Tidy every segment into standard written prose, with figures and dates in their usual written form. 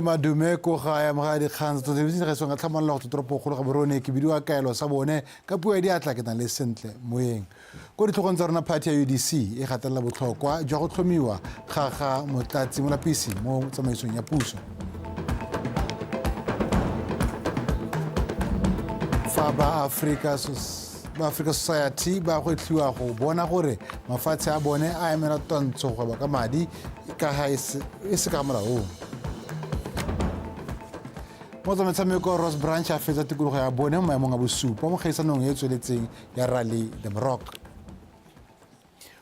Madume ko ga ya mga dikgang tsa television ga songa tlhamallo go toropo go ga borone ke bidiwa kaelo sa bone ka puo di atla ke na le sentle moeng go ditlhogong tsa rona party ya UDC e gatella botlhokwa jwa go tlhomiwa ga motlatsi molapisi mo tsamaisong ya puso fa ba Africa Society ba go tliwa go bona gore mafatshe a bone a emela tontsho go ba ka madi ka ha e se ka molaong Motsa metshameko Ross Branch a fetsa tikologo ya bone mo maemong a bosupa mo kgaisanong e tsweletseng ya Rallye du Maroc.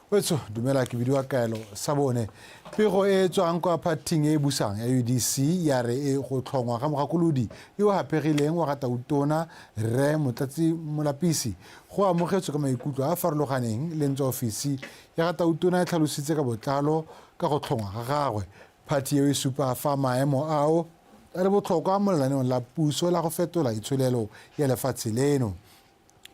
Wetso dumela ke bidiwa kaelo sa bone pego e tswang kwa parting e busang ya UDC ya re e go tlhongwa ga mogakolodi yo hapegileng wa gata utona re motlatsi molapisi go amogetswe ka maikutlo a farologaneng le ntse ofisi ya gata utona e tlhalositse ka botlalo ka go tlhongwa ga gagwe party e supa fa maemo ao a re botlhokwa mo lenaneong la puso la go fetola itsholelo ya lefatshe leno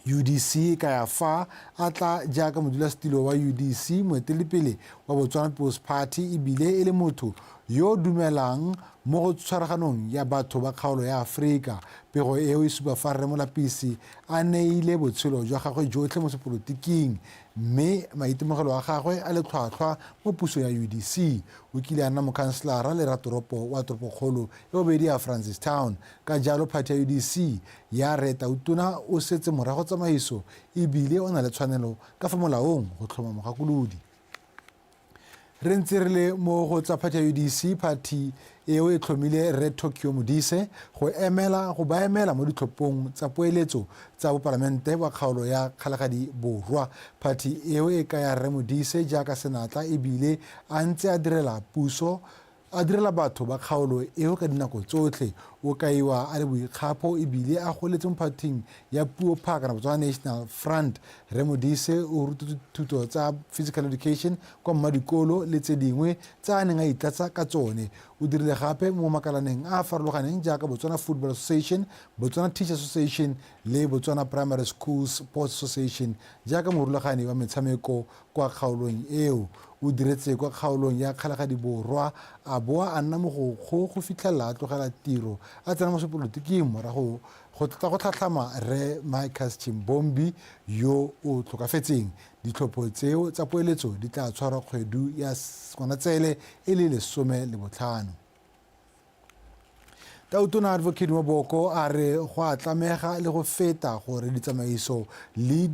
UDC ka ya fa a tla jaaka modulasetilo wa UDC moeteledipele wa Botswana People's Party e bile e le motho yo dumelang mo go tshwaraganong ya batho ba kgaolo ya Afrika pego eo e supa fa rre molapisi a neile botshelo jwa gagwe jotlhe mo sepolotiking mme maitemogelo a gagwe a le tlhwatlhwa mo puso ya UDC o kile a nna mokhanselara le ratoropo wa toropokgolo e bobedi ya Francistown ka jalo party ya UDC ya reta utona o setse morago tsamaiso e bile o na le tshwanelo ka fa molaong go tlhoma mogakolodi re ntse re le mo go tsa party ya UDC party eo e tlhomile Red Tokyo Modise go ba emela mo ditlhophong tsa poeletso tsa bopalamente ba kgaolo ya Kgalagadi Borwa party eo e ka ya Rre Modise jaaka senatla e bile a ntse a direla batho ba kgaolo eo ka dinako tsotlhe o kaiwa a le boikgapo e bile a goletse mo parting ya puo phaka na Botswana National Front Rre Modise o rutile thuto tsa physical education kwa mmadikolo le tse dingwe tsa a neng a itlatsa ka tsone o dirile gape mo makalaneng a farologaneng jaaka Botswana Football Association Botswana Teacher Association le Botswana Primary Schools Sports Association jaaka morulagani wa metshameko kwa kgaolong eo o diretse kwa kgaolong ya Kgalagadi Borwa a boa a nna mogokgo go fitlhelela a tlogela tiro a tsena mo sepolotiking morago go tlhatlhama Rre Michael Chimbombi yo o tlhokafetseng ditlhopho tseo tsa poeletso di tla tshwarwa kgwedu ya Ngwanatsele e le 15 Tautona Advocate Maboko a re go a tlamega le go feta gore ditsamaiso le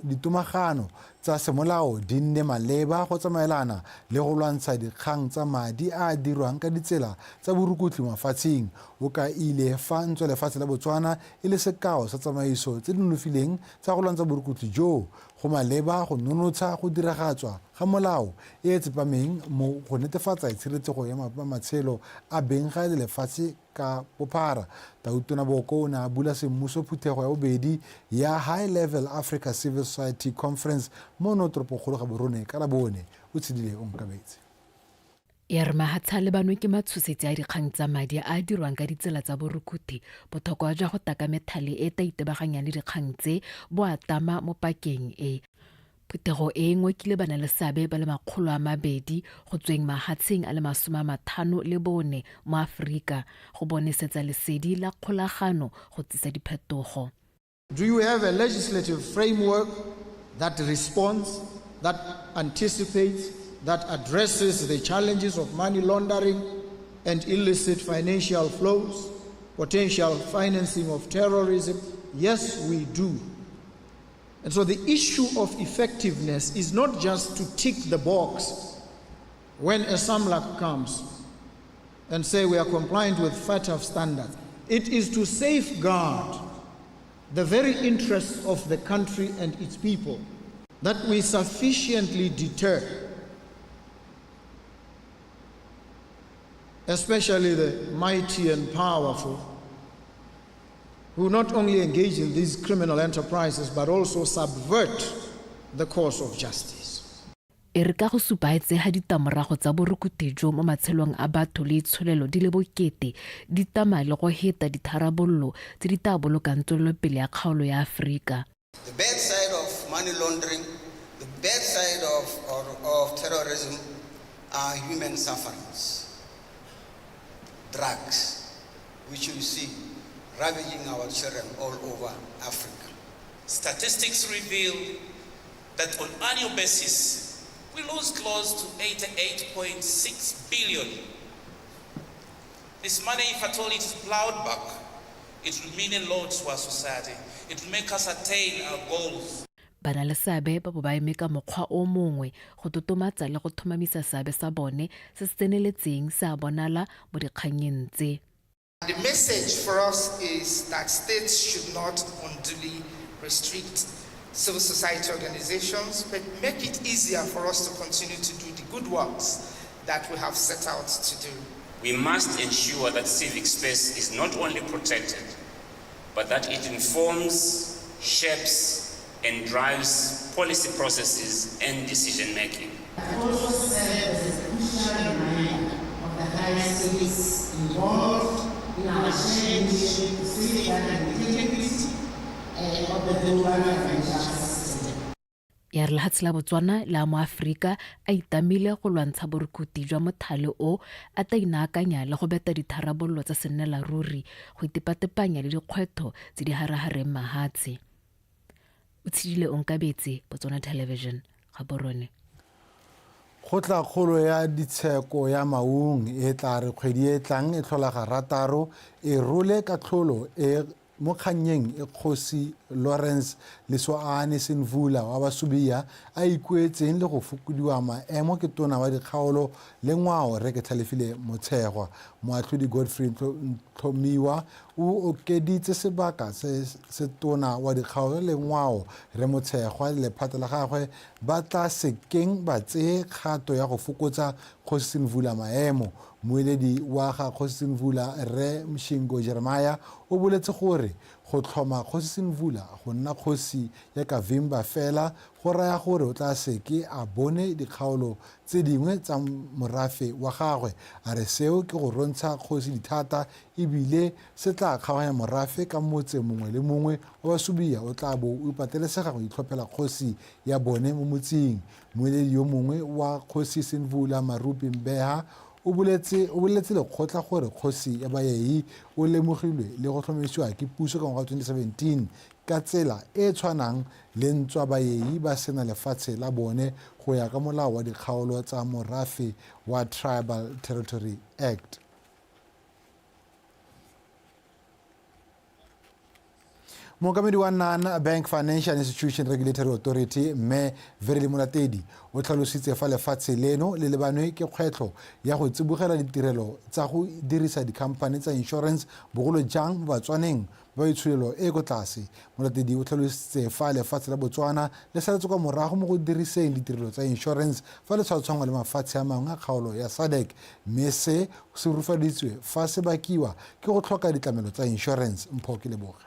ditomagano tsa semolao di nne maleba go tsamaelana le go lwantsha dikgang tsa madi a dirwang ka ditsela tsa borukutli mafatsheng o ka ile fa ntse lefatshe la Botswana e le sekao sa tsamaiso tse di nonofileng tsa go lwantsha borukutli jo go maleba go nonotsha go diragatswa ga molao e tsepameng mo go netefatsa tshireletsego ya matshelo a beng ga lefatshe ka bophara Tautona Boko o ne a bula semmuso phuthego ya bobedi ya High Level Africa Civil Society Conference mo toropokgolo ga borone ka labone o tshedile o nkabetse ya re mahatsha le banwe ke matshosetsi a dikgang tsa madi a dirwang ka ditsela tsa borukuthi botlhokwa jwa go taka methale e ta itebaganyang le dikgang tse bo a tama mo pakeng e Phuthego e ngwekile bana le seabe ba le 200 go tsweng mahatsheng a le 54 mo Afrika go bonesetsa lesedi la kgolagano go tsisa diphetogo. Do you have a legislative framework that responds, that anticipates, that addresses the challenges of money laundering and illicit financial flows, potential financing of terrorism? Yes, we do. And so the issue of effectiveness is not just to tick the box when a SAMLAC comes and say we are compliant with FATF standards. It is to safeguard the very interests of the country and its people, that we sufficiently deter, especially the mighty and powerful, who not only engage in these criminal enterprises but also subvert the course of justice. E ka go supaetse ha ditamorago tsa borukuthi jo mo matshelong a batho le itsholelo di le bokete di tama le go heta ditharabollo tse di ta bolokang tswelopele ya kgaolo ya Afrika. The bad side of money laundering, the bad side of terrorism are human sufferings. drugs, which you see ravaging our children all over Africa. Statistics reveal that on annual basis, we lose close to 88.6 billion. This money, if at all it is plowed back, it will mean a lot to our society. It will make us attain our goals. Bana le seabe ba bo ba eme ka mokgwa o mongwe go totomatsa le go thomamisa seabe sa bone se se tseneletseng se a bonala mo dikganyeng tse. The message for us is that states should not unduly restrict civil society organizations, but make it easier for us to continue to do the good works that we have set out to do. We must ensure that civic space is not only protected, but that it informs, shapes, and drives policy processes and decision-making. I also serve as a crucial reminder of the higher stakes involved in our shared mission to safeguard the integrity of the global financial system. Ya re lehatshe la Botswana la mo Afrika a itamile go lwantsha borukuti jwa mothale o a ta inaakanya le go beta ditharabololo tsa senela ruri go itepatepanya le dikgwetho tse di harahareng mahatshe. Utshidile Onkabetse, Botswana Television, Gaborone. Kgotla kgolo ya ditsheko ya maung e tla re kgwedi e tlang e tlhola ga rataro e role ka tlholo e mo kganyeng e kgosi Lawrence Leswaane Senvula wa Basubia a ikuetseng le go fokodiwa maemo ke tona wa dikgaolo le ngwao re ke Thalefile Motshegwa. Moatlhodi Godfrey Tlhomiwa o okeditse sebaka se tona wa dikgaolo le ngwao re Motshegwa le lephata la gagwe ba tla sekeng ba tsee kgato ya go fokotsa Kgosi Senvula maemo. Moeledi wa ga Kgosi Senvula Re Mshingo Jeremiah o boletse gore go tlhoma Kgosi Senvula go nna kgosi ya Kavimba fela go raya gore o tla seke a bone dikgaolo tse dingwe tsa morafe wa gagwe. A re seo ke go rontsha kgosi dithata ebile se tla kgabanya morafe ka motse mongwe le mongwe wa Basubia o tla bo o patelesega go itlhophela kgosi ya bone mo motseng. Moeledi yo mongwe wa Kgosi Senvula Marupi Mbeha o boletse lekgotla gore kgosi ya baei o lemogilwe le go tlhomamisiwa ke puso ka ngwaga 2017 ka tsela e tshwanang le ntswa baei ba sena lefatshe la bone go ya ka molao wa dikgaolo tsa morafe wa Tribal Territory Act. Mookamedi wa Bank Financial Institution Regulatory Authority mme Verily Molatedi o tlhalositse fa lefatshe leno le lebanwe ke kgwetlho ya go tsibogela ditirelo tsa go dirisa dikhamphane tsa insurance bogolo jang mo Batswaneng ba itshulelo e ko tlase. Molatedi o tlhalositse fa lefatshe la Botswana le saletse kwa morago mo go diriseng ditirelo tsa insurance fa le tshwantshangwa le mafatshe a mangwe a kgaolo ya SADC mme se se rufaditswe fa se bakiwa ke go tlhoka ditlamelo tsa insurance. Mpho ke leboga.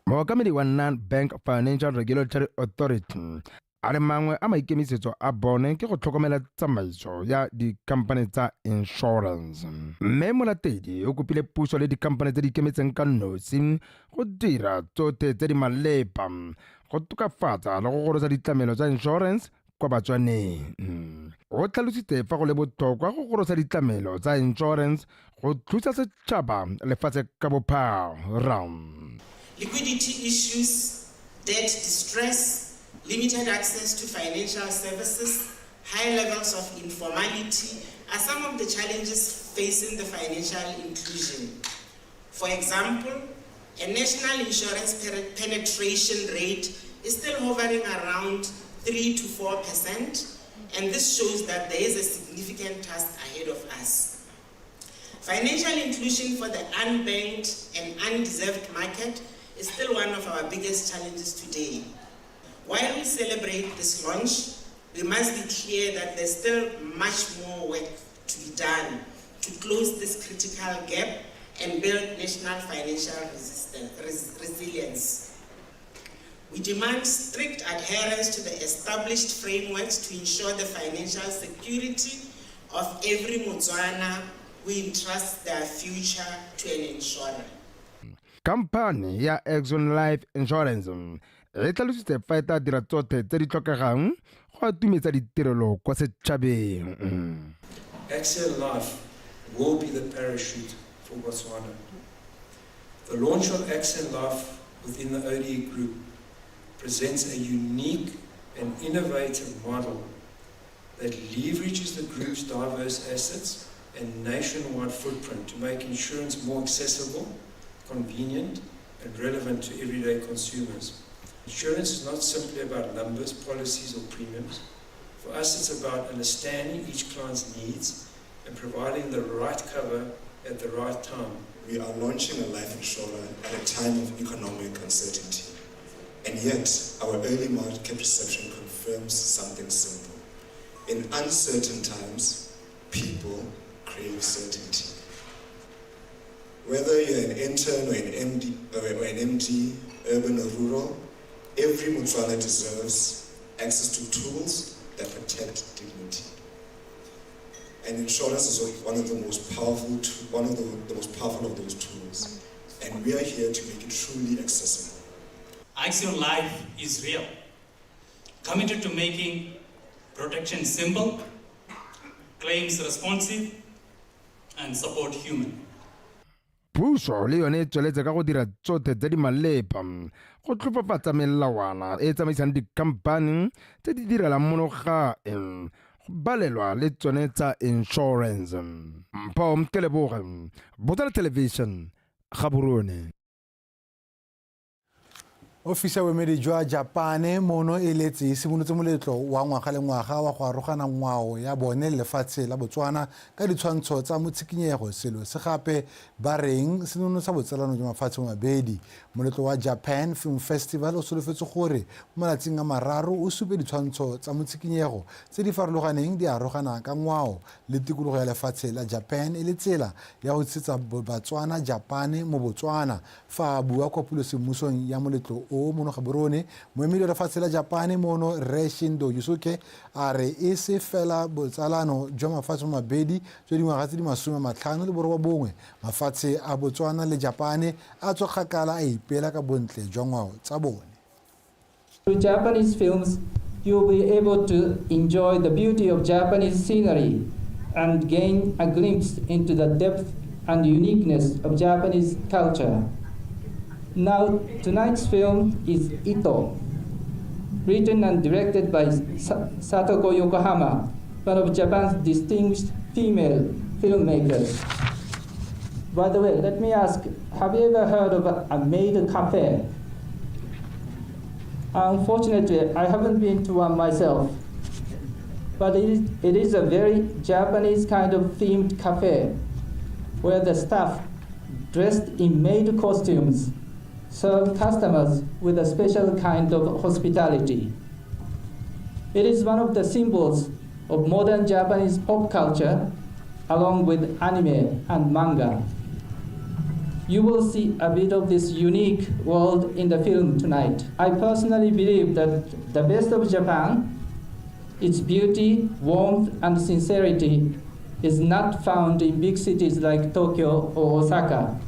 Mookamedi wa Bank Financial Regulatory Authority a re mangwe a maikemisetso a bone ke go tlhokomela tsamaiso ya dikhamphane tsa insurance. Mme Molatedi o kopile puso le dikhamphane tse di ikemetseng ka nosi go dira tsotlhe tse di maleba go tokafatsa le go gorosa ditlamelo tsa insurance kwa Batswaneng. O tlhalositse fa go le botlhokwa go gorosa ditlamelo tsa insurance go thusa setšhaba lefatshe ka bophara. Liquidity issues, debt distress, limited access to financial services, high levels of informality are some of the challenges facing the financial inclusion. For example, a national insurance penetration rate is still hovering around 3 to 4%, and this shows that there is a significant task ahead of us. Financial inclusion for the unbanked and undeserved market is still one of our biggest challenges today. While we celebrate this launch, we must be clear that there's still much more work to be done to close this critical gap and build national financial resilience. We demand strict adherence to the established frameworks to ensure the financial security of every Motswana who entrusts their future to an insurer. Kampane ya Exxon Life Insurance e tlhalositse fa e tla dira tsotlhe tse di tlhokegang go atumetsa ditirelo kwa setšhabeng. Exxon Life will be the parachute for Botswana. The launch of Accent Life within the ODE Group presents a unique and innovative model that leverages the group's diverse assets and nationwide footprint to make insurance more accessible, convenient, and relevant to everyday consumers. Insurance is not simply about numbers, policies, or premiums. For us, it's about understanding each client's needs and providing the right cover at the right time. We are launching a life insurance at a time of economic uncertainty. And yet, our early market reception confirms something simple. In uncertain times, people crave certainty. Whether you're an intern or an MD, urban or rural, every Botswana deserves access to tools that protect dignity. And insurance is one of the most powerful of those tools. And we are here to make it truly accessible. Action Life is real, committed to making protection simple, claims responsive, and support human. Puso le yone e tsweletse ka go dira tsotlhe tse di maleba go tlhopafatsa melawana e tsamaisang dikhamphane tse di direlang monogae go balelwa le tsone tsa insurance. Mpho Mkeleboge, Botswana Television, Gaborone. Ofisa boemedi jwa Japane mono e letse simolotse moletlo wa ngwaga le ngwaga wa go arogana ngwao ya bone lefatshe la Botswana ka ditshwantsho tsa motshikinyego. Selo se gape ba reng senono sa botsalano jwa mafatshe mabedi. Moletlo wa Japan Film Festival o solofetse gore mo malatsing a mararo o supe ditshwantsho tsa motshikinyego tse di farologaneng di arogana ka ngwao le tikologo ya lefatshe la Japan e le tsela ya go tsetsa Botswana Japane mo Botswana. Fa bua kwa pulosemmusong ya moletlo o mono Gaborone, moemedi wa lefatshe la Japane mono Reshindo Yusuke a re e se fela botsalano jwa mafatshe mabedi jwa dingwaga tse di 59 mafatshe a Botswana le Japane a tswa kgakala a ipela ka bontle jwa ngwao tsa bone. Through Japanese films, you'll be able to enjoy the beauty of Japanese scenery and gain a glimpse into the depth and uniqueness of Japanese culture. Now, tonight's film is Ito, written and directed by Satoko Yokohama, one of Japan's distinguished female filmmakers. By the way, let me ask, have you ever heard of a maid cafe? Unfortunately, I haven't been to one myself, but it is a very Japanese kind of themed cafe where the staff, dressed in maid costumes, serve customers with a special kind of hospitality. It is one of the symbols of modern Japanese pop culture, along with anime and manga. You will see a bit of this unique world in the film tonight. I personally believe that the best of Japan, its beauty, warmth, and sincerity, is not found in big cities like Tokyo or Osaka.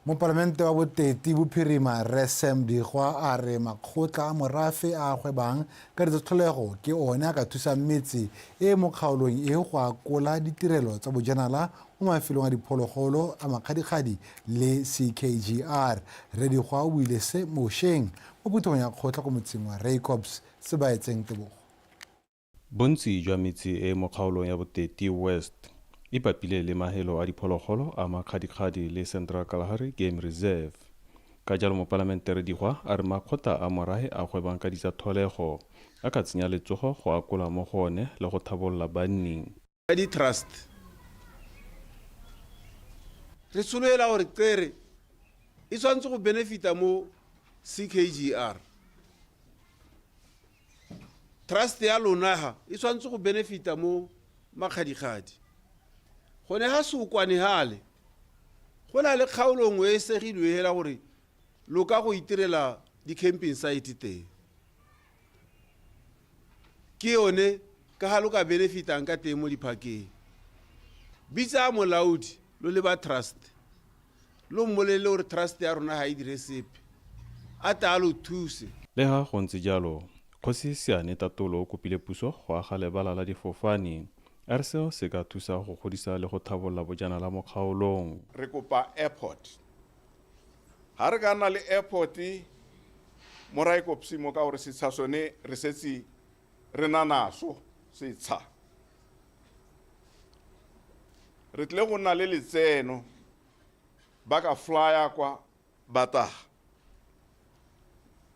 Moparlamente wa boteti bophirima Resem Digwa a re makgotla a morafe a gwebang ka ditshwatlholego ke one a ka thusang metse e mo kgaolong e go akola ditirelo tsa bojanala mo mafelong a diphologolo a makgadikgadi le CKGR. Re Digwa o buile se mošeng mo puthong ya kgotla ko motseng wa Rakops se baetseng Tebogo. Bontsi jwa metse e mo kgaolong ya boteti West ipapile le mahelo a diphologolo a makgadikgadi le Central Kalahari Game Reserve. Ka jalo moparlamente Re Digwa a re makgotla a morahe a gwebang ka ditsalego a ka tsenya letsogo go akola mo gone le go thabolola banning. Di trust re soloela gore tsere e tshwanetse go benefita mo CKGR. Trust ya lona ha e tshwanetse go benefita mo makgadikgadi. Gone ha se ukwane hale go na le kgaolo ngwe e segilwe hela gore loka go itirela di camping site te ke yone ka ha loka benefitang ka teng mo diphakeng bitsa molaodi lo le ba trust lo mmolele gore trust ya rona ha e dire sepe a ta lo thuse. le ha go ntse jalo Kgosi Seane Tatolo o kopile puso go aga lebala la difofane a re seo se ka thusa go godisa le go thabolla bojanala mo kgaolong. Re kopa airport ha re ka nna le airport mo Rakops mo ka gore setsha sone re setsi re na naso setsha re tle go nna le letseno ba ka flya kwa bataha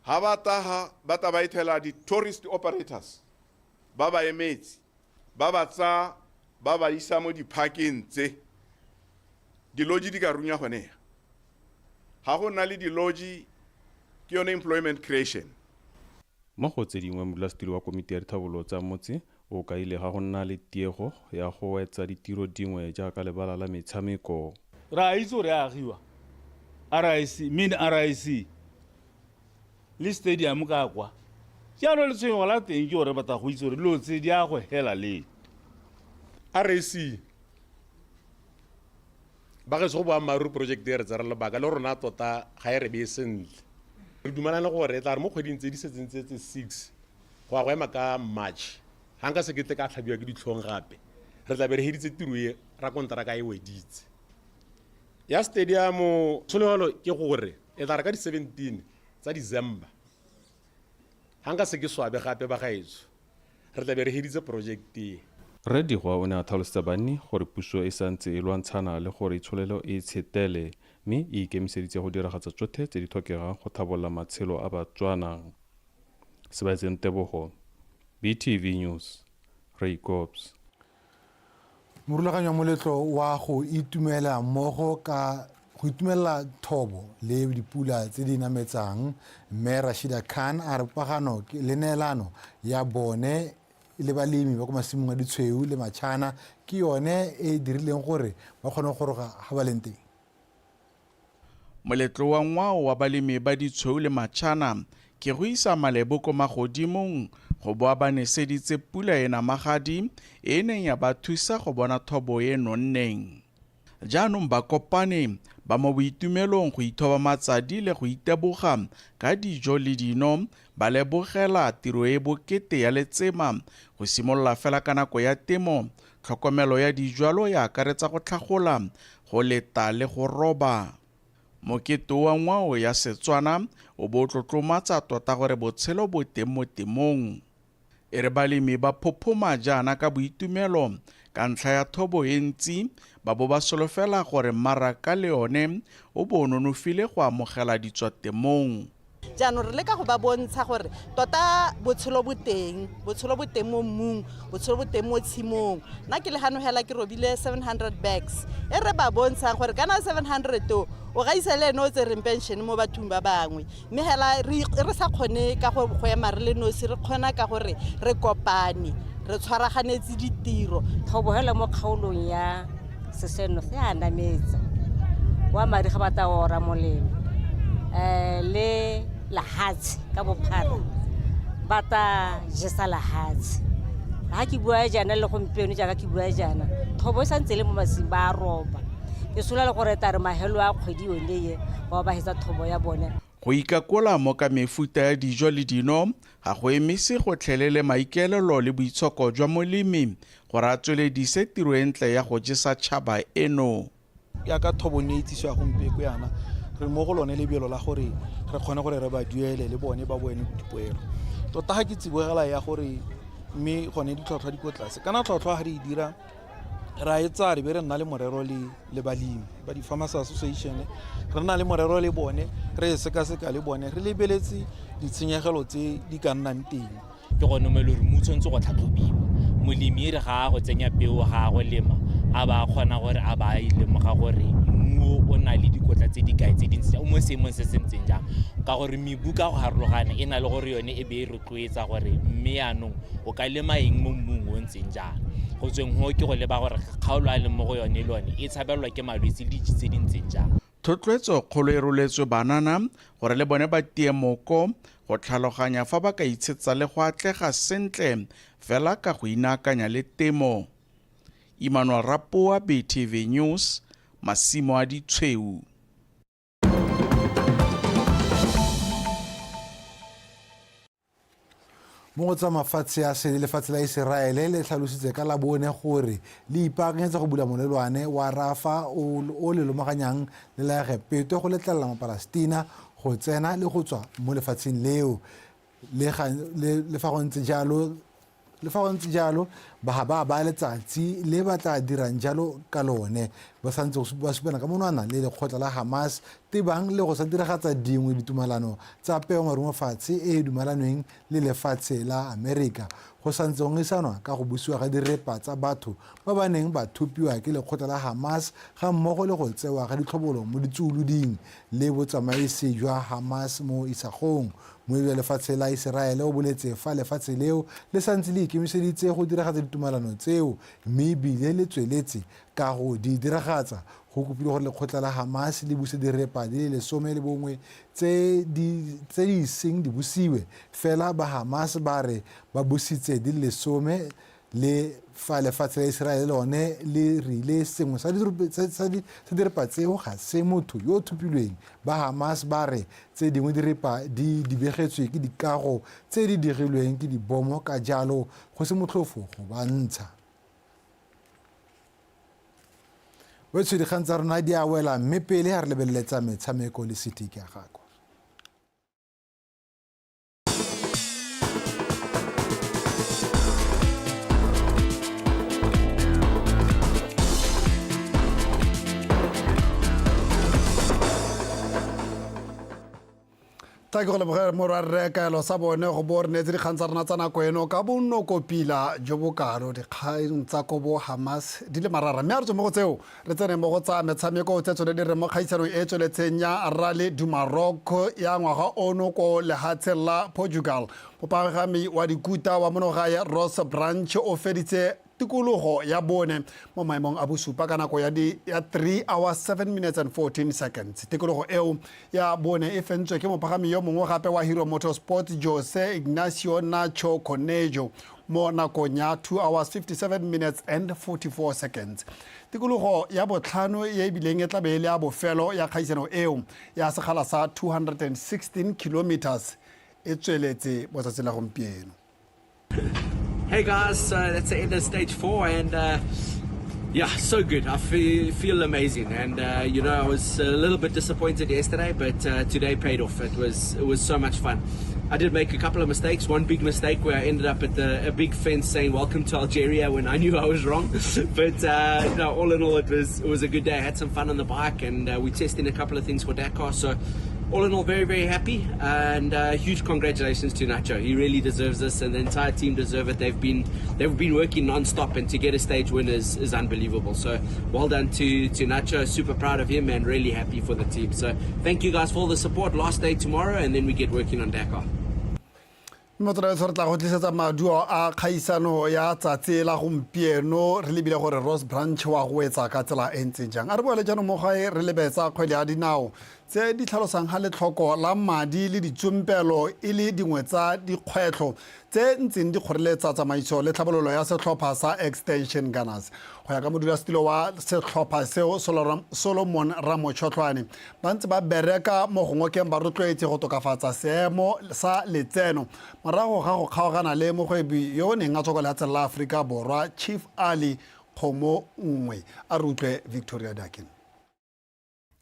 ha bataha bata ba ithela di tourist operators ba ba emetsi ba ba tsa ba ba isa mo di parking tse di lodge di ka runya gone ha go na le di lodge ke yone employment creation. Mo go tse dingwe modulasetilo wa komiti ya dithabololo tsa motse o ka ile ga go nna le tiego ya go wetsa ditiro dingwe jaaka lebala la metshameko. Ra itse gore a agiwa RIC le stadium ka kwa jaanong le tshwenyo la teng ke gore batla go itse gore lo tse di a go hela le RIC ba ge se go boammaaruri project e re tsara lebaka le rona tota ga e re be sentle re dumelana gore e tla re mo kgweding tse di setseng tse 6 go a go ema ka March ha nka se ke tle ka tlhabiwa ke ditlhong gape re tla be re heditse tiro e ra kontraka e weditse ya stadium tshololo ke gore e tla re ka di 17 tsa December ha nka se ke swabe gape ba gaetso re tla be re heditse project e. Redigwa o ne a tlhalosetsa banni gore puso e santse e lwantshana le gore itsholelo e tshetele mme e ikemiseditse go diragatsa tsotlhe tse di tlhokegang go thabolla matshelo a Batswana. Sebaetseng Tebogo, BTV News, Rakops. Morulaganyo moletlo wa go itumela mmogo ka go itumela thobo le dipula tse di nametsang mme Rashida Khan a re pagano le neelano ya bone le balemi ba go masimong a ditshweu le matšhana ke yone e dirileng gore ba kgone go roga ga ba leng teng. Moletlo wa ngwao wa balemi ba ditshweu le matšhana ke go isa malebo ko magodimong go boa ba neseditse pula e namagadi e neng ya ba thusa go bona thobo e nonneng. Jaanong ba kopane ba mo boitumelong go ithoba matsadi le go iteboga ka dijo le dino ba lebogela tiro e bokete ya letsema go simolola fela ka nako ya temo tlhokomelo ya dijwalo ya akaretsa go tlhagola go leta le go roba. Mokete wa ngwao ya SETSWANA o bo tlotlomatsa tota gore botshelo bo teng mo temong. E re balemi ba phophoma jaana ka boitumelo ka ntlha ya thobo e ntsi ba bo ba solofela gore mmaraka le one o bo nonofile go amogela ditswa temong. Jaanong re leka go ba bontsha gore tota botshelo bo teng mo mmung botshelo bo teng mo tshimong. Nna ke le hanogela ke robile 700 bags e re ba bontsha gore kana 700 to o ga isa le no tse reng pension mo bathong ba bangwe mme hela re sa kgone ka go ema re le nosi re kgona ka gore re kopane re tshwaraganetse ditiro thobo hela mo kgaolong ya seseno se a nametsa wa mari ga bata ora molemo le lahatsi ka bophara bata jesa lahatsi ha ke bua jana le gompieno jaaka ke bua jana thobo sa ntse le mo masimba a roba ke sola le gore tare mahelo a kgwedi yone ye ba ba hetsa thobo ya bone. Go ikakola mo ka mefuta ya dijo le dino ga go emise go tlhelele maikelelo le boitshoko jwa molemi gore a tsweledise tiro e ntle ya go jesa tšhaba eno. Ya ka thobo ne itse ya gompieno yana re mo go lone lebelo la gore re kgone gore re ba duele le bone ba boene dipoelo tota ga ke tsibogela ya gore mme gone ditlhotlhwa di ko tlase kana tlhotlhwa ga re dira ra etsa re be re nna le morero le balemi ba di Farmers Association re nna le morero le bone re sekaseka le bone re lebeletse ditshenyegelo tse di ka nnang teng ke gone mo le re motsontse go tlhatlhobiwa molemi re ga go tsenya peo ga go lema a ba kgona gore a ba ile mo ga gore mmu o na le dikotla tse di kae tse dintsi o mo seemong se sentseng jang ka gore mebu ka go harologana e na le gore yone e be e rotloetsa gore mme yaanong o ka lema eng mo mmung o ntseng jang go tsweng go ke go leba gore kgaolo a le mo go yone le yone e tshabelwa ke malwetse le ditsi tse di ntseng jang. Thotloetso kgolo e roletswe banana gore le bone ba tie moko go tlhaloganya fa ba ka itshetsa le go atlega sentle fela ka go inaakanya le temo. Emmanuel Rapoa, BTV News, Masimo a ditshweu. mo go tsa mafatshe a sele lefatshe la Iseraele le tlhalositse ka la bone gore le ipaakanyetsa go bula molelwane wa Rafa o le lomaganyang le la Gepeto go letlelela mapalestina go tsena le go tswa mo lefatsheng leo le fa go ntse jalo ba letsatsi le ba tla dirang jalo ka lone ba santse ba supana ka monwana le lekgotla la Hamas tebang le go sa diragatsa dingwe ditumalano tsa peo marumofatshe e dumalanweng le lefatshe la Amerika go santse go ngisanwa ka go busiwa ga direpa tsa batho ba ba neng ba thupiwa ke lekgotla la Hamas ga mmogo le go tsewa ga ditlhobolo mo ditsuluding le botsamaisi jwa Hamas mo isagong mo lefatshe la Iseraele o boletse fa lefatshe leo le santse le ikemiseditse go diragatsa ditumalano tseo mme bile le tsweletse ka go di diragatsa go kopile gore lekgotla la Hamas le buse direpa di le 11 tse di seng di busiwe fela ba Hamas ba re ba busitse di le 10 le fa lefatshe la Iseraele lone le rile sengwe sa direpa tseo ga se motho yo o thupilweng ba Hamas ba re tse dingwe direpa di begetswe ke dikago tse di digilweng ke dibomo ka jalo go se motlhofo go ba ntsha wetso dikgang tsa rona di a wela mme pele ga re lebeletsa metshameko le setiki ya gago ta ke go lebogela morwarrekelo sa bone go bo re netse dikgang tsa rona tsa nako eno ka bonokopila jo bokalo dikgang tsa kobo Hamas di le marara mme a re tswe mo go tseo re tsene mo go tsa metshameko tse tsone di re mo kgaisanong e tsweletseng ya Rallye du Maroc ya ngwaga ono ko lehatsheng la Portugal mopagami wa dikuta wa monogae Ross Branch o feditse tikologo ya bone mo maemong a bosupa ka nako ya 3 hours 7 minutes and 14 seconds tikologo eo ya bone e fentswe ke mopagami yo mongwe gape wa Hero Motorsport Jose Ignacio Nacho Conejo mo nakong ya 2 hours 57 minutes and 44 seconds tikologo ya botlhano ye ebileng e tlabe le ya bofelo ya kgaisano eo ya sekgala sa 216 kilometers e tsweletse botsatsi la gompieno. Hey guys, so that's the end of stage 4 and yeah, so good. I feel amazing and you know, I was a little bit disappointed yesterday, but today paid off. It was so much fun. I did make a couple of mistakes. One big mistake where I ended up at a big fence saying welcome to Algeria when I knew I was wrong. But no, all in all it was a good day. I had some fun on the bike and we tested a couple of things for Dakar, so all in all, very, very happy, and huge congratulations to Nacho. He really deserves this, and the entire team deserve it. They've been working non-stop, and to get a stage win is unbelievable. So well done to Nacho. Super proud of him, and really happy for the team. So thank you guys for all the support. Last day tomorrow, and then we get working on Dakar. Motra re tla go tlisetsa maduo a kgaisano ya tsatsi la gompieno re lebile gore Ross Branch wa go etsa ka tsela e ntse jang a re boele jano mo gae re lebetsa kgwele ya dinao tse di tlhalosang ga letlhoko la madi le ditsompelo e le dingwe tsa dikgwetlho tse ntseng di kgoreletsa tsamaiso le tlhabololo ya setlhopha sa Extension Gunners go ya ka modulasetilo wa setlhopha seo Solomon Ramotšhotlwane ba ntse ba bereka mo go ngokeng ba rotloetse go tokafatsa seemo sa letseno morago ga go kgaogana le mogwebi yo o neng a tswa kwa lefatsheng la Aforika Borwa Chief Ali Khomongwe a re utlwe Victoria Dakin.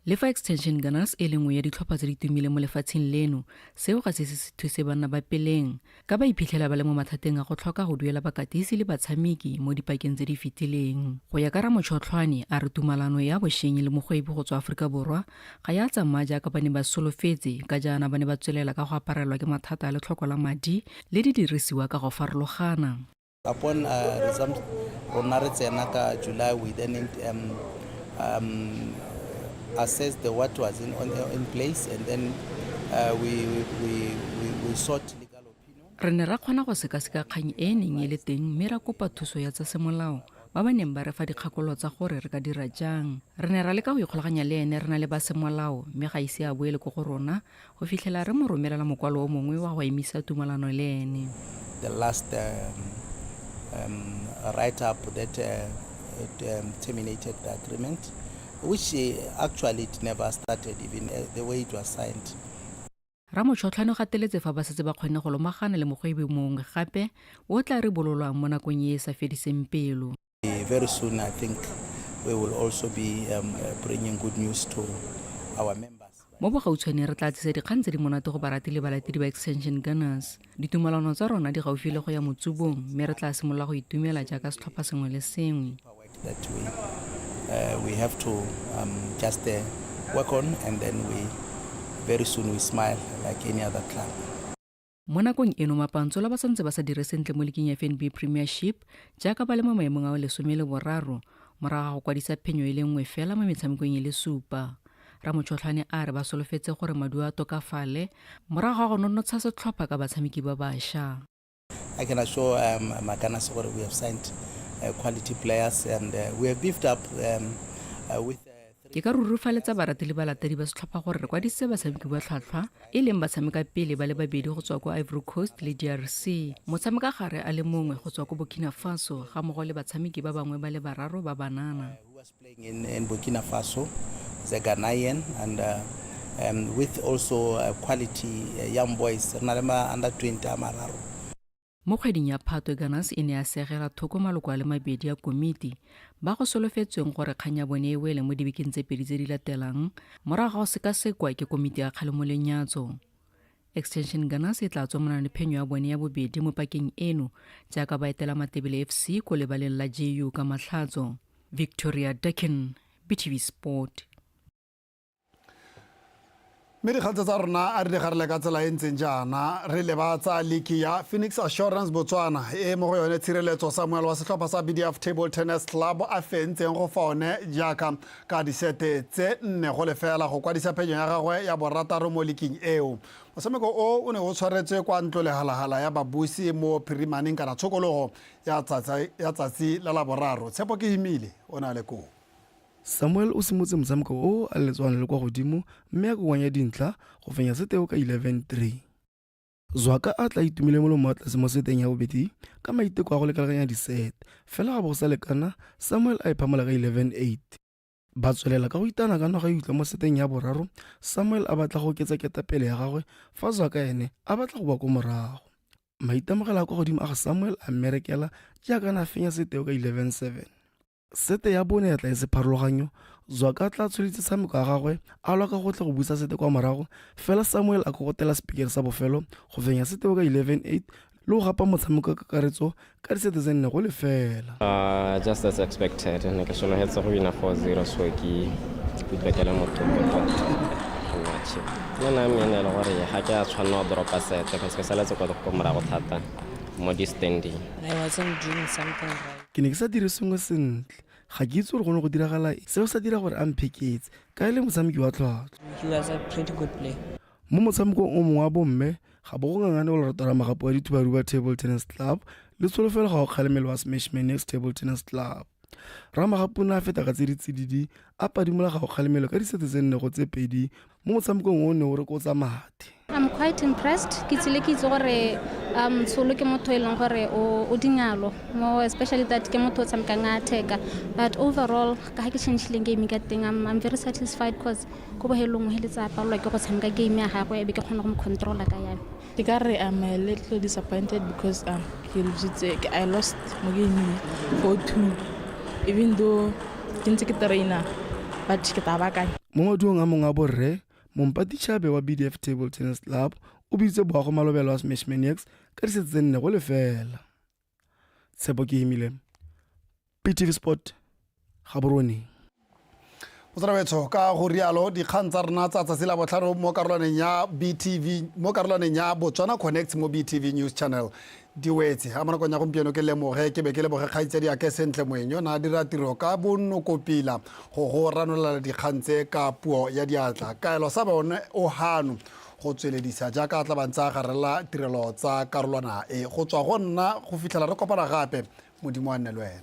Le fa Extension Gunners e lengwe ya ditlhopha tse di tumile mo lefatsheng leno seo ga se se thuse banna ba peleng ka ba iphitlhela ba le mo mathateng a go tlhoka go duela bakatisi le batshameki mo dipakeng tse di fetileng go ya ka Ramotšhotlwane a re tumalano ya bošenyi le mogwebi go tswa Aforika Borwa ga ya tsamaya jaaka ba ne ba solofetse ka jaana ba ne ba tswelela ka go aparelwa ke mathata a letlhoko la madi le di dirisiwa ka go farologana. Upon results rona re tsena ka July we then assess what was in place and then we sought legal opinion. Re ne ra kgona go sekaseka kgang e neng e le teng mme ra kopa thuso ya tsa semolao ba ba neng ba re fa dikgakolo tsa gore re ka dira jang. Re ne ra leka go ikgolaganya le ene re na le ba semolao mme ga ise a boele ko go rona go fitlhela re mo romelela mokwalo o mongwe wa go emisa tumalano le ene. The last write-up that terminated the agreement, which actually it never started even the way it was signed. Ramotšhotlhwane o gateletse fa ba setse ba kgone go lomagana le mogwebi mongwe gape o tla re bololwang mo nakong e sa fediseng pelo. Very soon, I think we will also be bringing good news to our members. Mo bogautshwane re tla tlisa dikgang tse di monate go barati le balatedi ba Extension Gunners. Ditumalano tsa rona di gaufi le go ya motsubong mme re tla simolola go itumela jaaka setlhopha sengwe le sengwe. We have to just work on, and then very soon we smile like any other club. Mo nakong eno mapantsola ba santse ba sa dire sentle mo leking ya FNB Premiership jaaka ba le mo maemong a 13 morago ga go kwadisa phenyo e le nngwe fela mo metshamekong e le 7. Ramotšhotlhwane a re ba solofetse gore maduo a tokafale morago ga go nonotsha setlhopha ka batshameki ba bašwa. I can assure Makana gore we have signed quality players, and we have beefed up with ke ka rurufaletsa barati le balatedi ba setlhopha gore re kwadise batshameki ba tlhwatlhwa e leng batshameka pele ba le babedi go tswa ko Ivory Coast le DRC, motshameka gare a le mongwe go tswa ko Burkina Faso ga mmogo le batshameki ba bangwe ba le bararo ba banana. in Burkina Faso, the Ghanaian, and with also quality young boys, under 20 amararo. Mo kgweding ya Phatwe Gunners e ne ya segela thoko maloko a le mabedi ya komiti ba go solofetsweng gore kganya bone e wele mo dibekeng tse pedi tse di latelang morago ga go sekasekwa ke komiti ya kgalemo le nyatso. Extension Gunners e tla tsomana le phenyo ya bone ya bobedi mo pakeng eno jaaka ba etela Matebele FC ko lebaleng la JU ka Matlhatso. Victoria Dikgang, BTV Sport. mme dikgatse tsa rona a re di garele ka tsela e ntseng jaana re leba tsa liki ya Phoenix Assurance Botswana e mo go yone tshireletso Samuel wa setlhopha sa BDF Table Tennis Club a fentseng go faone jaaka ka disete tse 4 go lefela go kwadisa phenyo ya gagwe ya borataro mo liking eo. Motshameko o ne o tshwaretswe kwa ntlo le halagala ya babusi mo Phirimaneng kana tshokologo ya tsatsi la laboraro. Tshepo ke himile o na le ko Samuel o simotse motshameko o a letswana le kwa godimo mme a koanya dintlha go fenya seteo ka 11-3. Zwaka a tla itumile mo mo tlase mo seteng ya bobedi ka maiteko a go lekalekanya diset fela ga bo sa lekana Samuel a iphamola ka 11-8. Ba tswelela ka go itana ka noga utla mo seteng ya boraro. Samuel a batla go ketsa ketapele ya gagwe fa Zwaka ene a batla go ba ko morago. Maitemogelo a kwa godimo a ga Samuel a mmerekela jaaka na fenya seteo ka 11-7. Sete ya bone ya tla se pharologanyo Zwaka tla tsholitse tshameko ya gagwe a lwa ka go tla go busa sete kwa morago fela Samuel a kokotela speaker sa bofelo go fenya seteo ka 11-8 le go gapa motshameko ka kakaretso ka disete tse 4 go lefela. Just as expected, ne ke solofetse go wina 4-0 so ke itlekela motopo match. Nna mene le gore ga ke a tshwanela go dropa sete ka se saletse kwa morago thata mo distanding. I wasn't doing something right. Ke ne ke sa dire sengwe sentle ga ke itse gore go ne go diragala seo sa dira gore a mpheketse ka e le motshameki wa tlhwatlhwa. He was a pretty good player. Mo motshamekong o mongwe wa bomme ga bo go ngangane go lerato la magapo wa dithubaru ba Table Tennis Club le tsholofelo ga go kgalemele wa Smashman next Table Tennis Club. Ramagapo na feta ka tsididi a padimola ga go kgalemelo ka disete tse 4 go tse 2 mo motshamekong o ne o re ko tsa mate. I'm quite impressed. Ke tsile ke itse gore Tsholo ke motho e leng gore o dingalo mo especially that ke motho o tshamekang a attack, but overall ka ha ke change game ka teng I'm very satisfied because go bohelong he letsa palwa ke go tshameka game ya gagwe e be ke kgona go mo controlla ka yana. Ke ka re I'm a little disappointed because I lost mo game 4-2 even though ke ntse ke trainer but ke tabakanya. Mo maduong a mongwe a borre Mompatitšhabe wa BDF Table Tennis Club o bitse boago malobelo wa Smashman ka disete tse 4 go lefela. Tshepo ke himile PTV Sport Gaborone. Motsarabetso ka go rialo dikgang tsa rena tsa tsatsi la botlhano mo karolaneng ya BTV mo karolaneng ya Botswana Connect mo BTV News Channel di wetse a monakong ya gompieno ke lemoge ke be ke leboge kgaitsedi ya ke sentle moenyo na dira tiro ka bonokopila go ranola dikgang tse ka puo ya diatla kaelo sa bone o hano go tsweledisa jaaka tla bantsa garela tirelo tsa karolwana e go tswa go nna go fitlhela re kopana gape modimo wa nne le wena.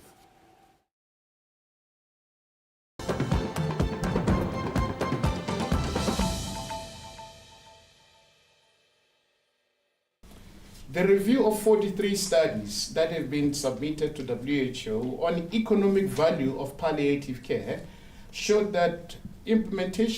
The review of 43 studies that have been submitted to WHO on economic value of palliative care showed that implementation